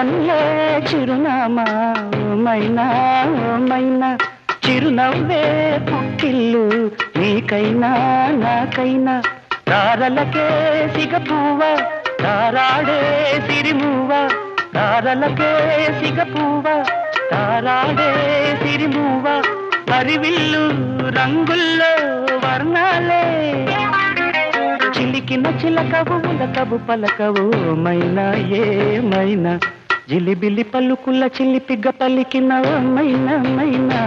కన్నులే చిరునామా మైనా మైనా చిరునవ్వే పుట్టిల్లు నీకైనా నాకైనా తారలకే సిగపువ్వ తారాడే సిరిమువ్వ తారలకే సిగపువ్వ తారాడే సిరిమువ్వ పరివిల్లు రంగుల్లో వర్ణాలే చిలికిన చిలకవు ఉలకవు పలకవు మైనా ఏమైనా జిలిబిలి పలుకుల చిలిపిగ పలికిన మైనా మైనా